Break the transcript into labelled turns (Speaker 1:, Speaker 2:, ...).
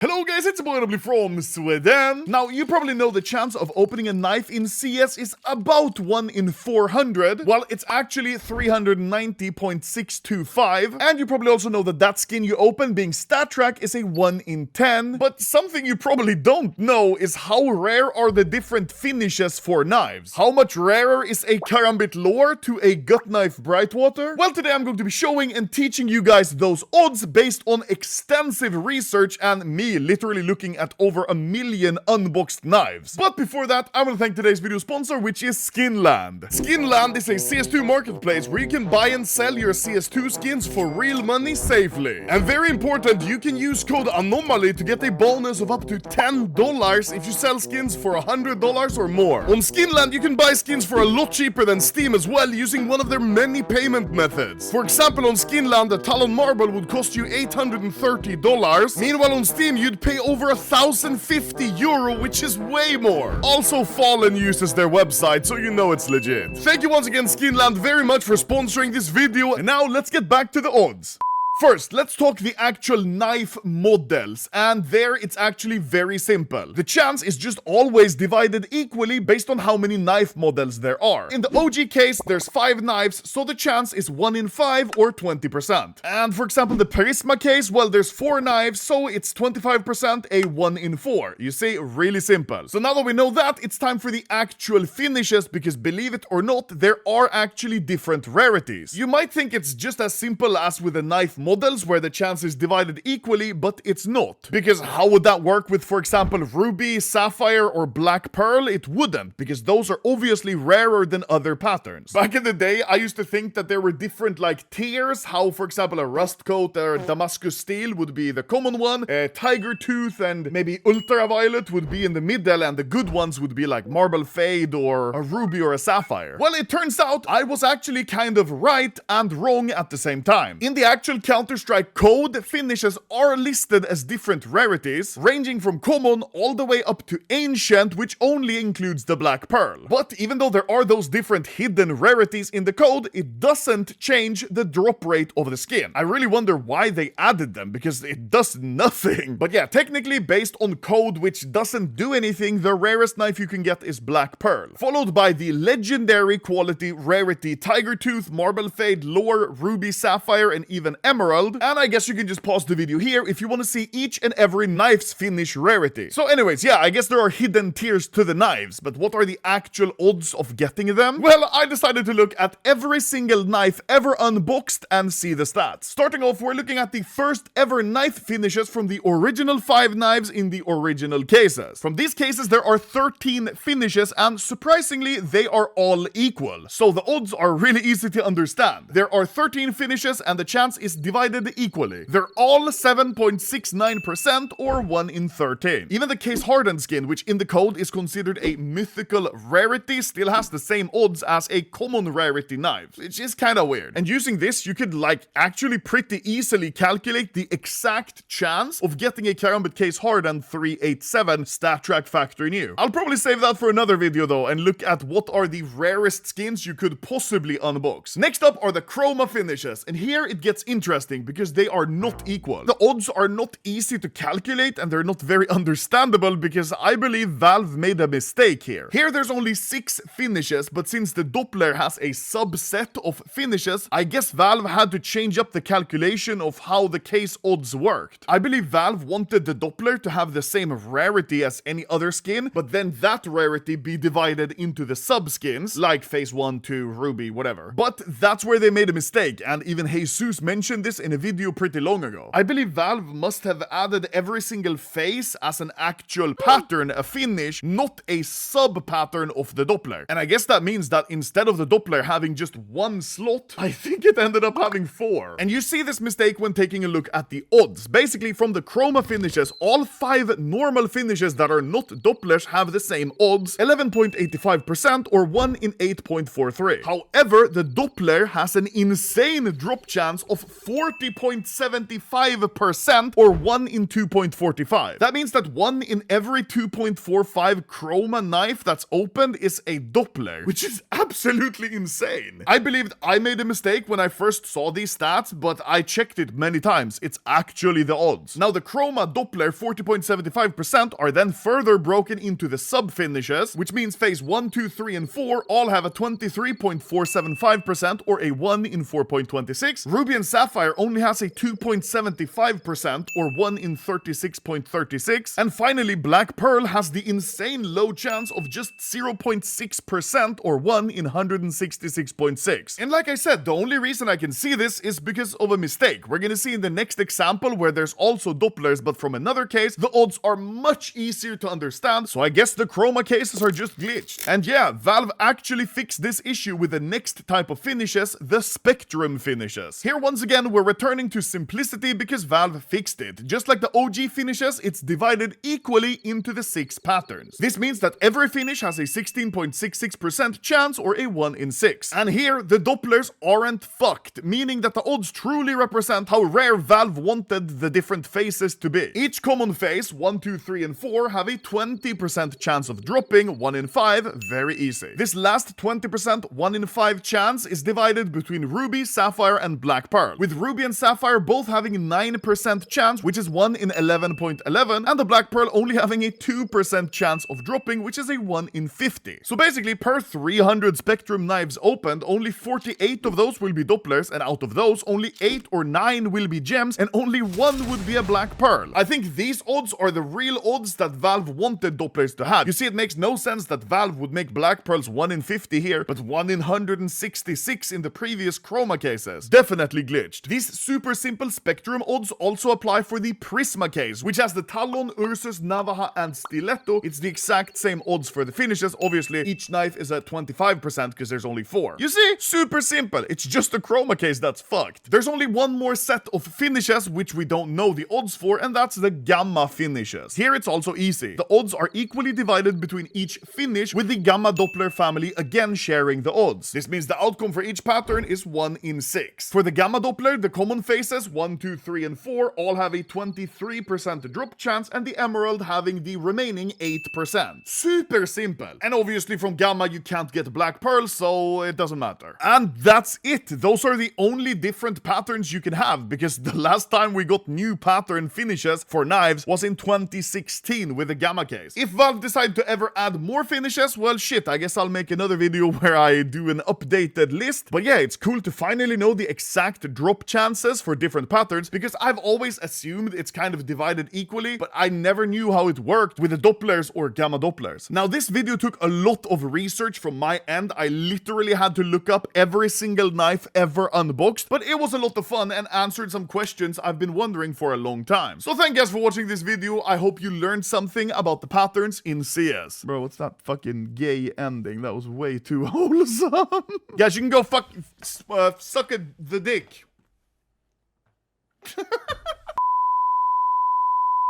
Speaker 1: Hello guys, it's Boy from Sweden. Now, you probably know the chance of opening a knife in CS is about 1 in 400. Well, it's actually 390.625. And you probably also know that that skin you open being stat track is a 1 in 10. But something you probably don't know is how rare are the different finishes for knives. How much rarer is a Karambit Lore to a gut knife Brightwater? Well, today I'm going to be showing and teaching you guys those odds based on extensive research and me literally looking at over 1 million unboxed knives. But before that, I want to thank today's video sponsor, which is Skinland. Skinland is a CS2 marketplace where you can buy and sell your CS2 skins for real money safely. And very important, you can use code ANOMALY to get a bonus of up to $10 if you sell skins for $100 or more. On Skinland, you can buy skins for a lot cheaper than Steam as well, using one of their many payment methods. For example, on Skinland, a Talon Marble would cost you $830. Meanwhile, on Steam, you'd pay over 1,050 euro, which is way more. Also, Fallen uses their website, so you know it's legit. Thank you once again, Skinland, very much for sponsoring this video, and now let's get back to the odds. First, let's talk the actual knife models, and there it's actually very simple. The chance is just always divided equally based on how many knife models there are. In the OG case, there's 5 knives, so the chance is 1 in 5 or 20%. And for example, the Prisma case, well, there's 4 knives, so it's 25%, a 1 in 4. You see, really simple. So now that we know that, it's time for the actual finishes, because believe it or not, there are actually different rarities. You might think it's just as simple as with a knife models where the chance is divided equally, but it's not. Because how would that work with, for example, ruby, sapphire, or black pearl? It wouldn't, because those are obviously rarer than other patterns. Back in the day, I used to think that there were different like tiers, how for example a rust coat or Damascus steel would be the common one, a tiger tooth and maybe ultraviolet would be in the middle, and the good ones would be like marble fade or a ruby or a sapphire. Well, it turns out I was actually kind of right and wrong at the same time. In the actual Counter-Strike code, finishes are listed as different rarities, ranging from common all the way up to ancient, which only includes the black pearl. But even though there are those different hidden rarities in the code, it doesn't change the drop rate of the skin. I really wonder why they added them, because it does nothing. But yeah, technically based on code which doesn't do anything, the rarest knife you can get is black pearl, followed by the legendary quality rarity tiger tooth, marble fade, lore, ruby, sapphire, and even emerald. And I guess you can just pause the video here if you want to see each and every knife's finish rarity. So anyways, yeah, I guess there are hidden tiers to the knives, but what are the actual odds of getting them? Well, I decided to look at every single knife ever unboxed and see the stats. Starting off, we're looking at the first ever knife finishes from the original 5 knives in the original cases. From these cases, there are 13 finishes, and surprisingly, they are all equal. So the odds are really easy to understand. There are 13 finishes, and the chance is divided equally. They're all 7.69% or 1 in 13. Even the case hardened skin, which in the code is considered a mythical rarity, still has the same odds as a common rarity knife, which is kind of weird. And using this, you could like actually pretty easily calculate the exact chance of getting a Karambit case hardened 387 stat track factory new. I'll probably save that for another video though, and look at what are the rarest skins you could possibly unbox. Next up are the Chroma finishes, and here it gets interesting because they are not equal. The odds are not easy to calculate, and they're not very understandable because I believe Valve made a mistake here. Here there's only 6 finishes, but since the Doppler has a subset of finishes, I guess Valve had to change up the calculation of how the case odds worked. I believe Valve wanted the Doppler to have the same rarity as any other skin, but then that rarity be divided into the sub-skins, like phase 1, 2, ruby, whatever. But that's where they made a mistake, and even Jesus mentioned this in a video pretty long ago. I believe Valve must have added every single phase as an actual pattern, a finish, not a sub-pattern of the Doppler. And I guess that means that instead of the Doppler having just 1 slot, I think it ended up having 4. And you see this mistake when taking a look at the odds. Basically, from the Chroma finishes, all 5 normal finishes that are not Dopplers have the same odds, 11.85% or 1 in 8.43. However, the Doppler has an insane drop chance of 40.75% or 1 in 2.45. That means that 1 in every 2.45 Chroma knife that's opened is a Doppler, which is absolutely insane. I believed I made a mistake when I first saw these stats, but I checked it many times. It's actually the odds. Now, the Chroma Doppler 40.75% are then further broken into the sub-finishes, which means phase 1, 2, 3, and 4 all have a 23.475% or a 1 in 4.26. Ruby and Sapphire only has a 2.75% or 1 in 36.36. And finally, Black Pearl has the insane low chance of just 0.6% or 1 in 166.6. And like I said, the only reason I can see this is because of a mistake. We're gonna see in the next example where there's also Dopplers, but from another case, the odds are much easier to understand, so I guess the Chroma cases are just glitched. And yeah, Valve actually fixed this issue with the next type of finishes, the Spectrum finishes. Here once again, we're returning to simplicity because Valve fixed it. Just like the OG finishes, it's divided equally into the 6 patterns. This means that every finish has a 16.66% chance or a 1 in 6. And here, the Dopplers aren't fucked, meaning that the odds truly represent how rare Valve wanted the different phases to be. Each common phase, 1, 2, 3, and 4, have a 20% chance of dropping, 1 in 5, very easy. This last 20% 1 in 5 chance is divided between Ruby, Sapphire, and Black Pearl, with Ruby and Sapphire both having 9% chance, which is 1 in 11.11, and the Black Pearl only having a 2% chance of dropping, which is a 1 in 50. So basically, per 300 Spectrum knives opened, only 48 of those will be Dopplers, and out of those, only 8 or 9 will be gems, and only 1 would be a Black Pearl. I think these odds are the real odds that Valve wanted Dopplers to have. You see, it makes no sense that Valve would make Black Pearls 1 in 50 here, but 1 in 166 in the previous Chroma cases. Definitely glitched. These super simple Spectrum odds also apply for the Prisma case, which has the Talon, Ursus, Navaja, and Stiletto. It's the exact same odds for the finishes. Obviously, each knife is at 25% because there's only 4. You see? Super simple. It's just a Chroma case that's fucked. There's only one more set of finishes which we don't know the odds for, and that's the Gamma finishes. Here it's also easy. The odds are equally divided between each finish, with the Gamma Doppler family again sharing the odds. This means the outcome for each pattern is 1 in 6. For the Gamma Doppler, the common phases 1, 2, 3, and 4 all have a 23% drop chance, and the Emerald having the remaining 8%. Super simple. And obviously from Gamma you can't get Black Pearl, so it doesn't matter. And that's it. Those are the only different patterns you can have, because the last time we got new pattern finishes for knives was in 2016 with the Gamma case. If Valve decide to ever add more finishes, well shit, I guess I'll make another video where I do an updated list. But yeah, it's cool to finally know the exact drop chances for different patterns, because I've always assumed it's kind of divided equally, but I never knew how it worked with the Dopplers or Gamma Dopplers. Now, this video took a lot of research from my end. I literally had to look up every single knife ever unboxed, but it was a lot of fun and answered some questions I've been wondering for a long time. So thank you guys for watching this video. I hope you learned something about the patterns in CS. Bro, what's that fucking gay ending? That was way too wholesome. Guys, you can go suck the dick.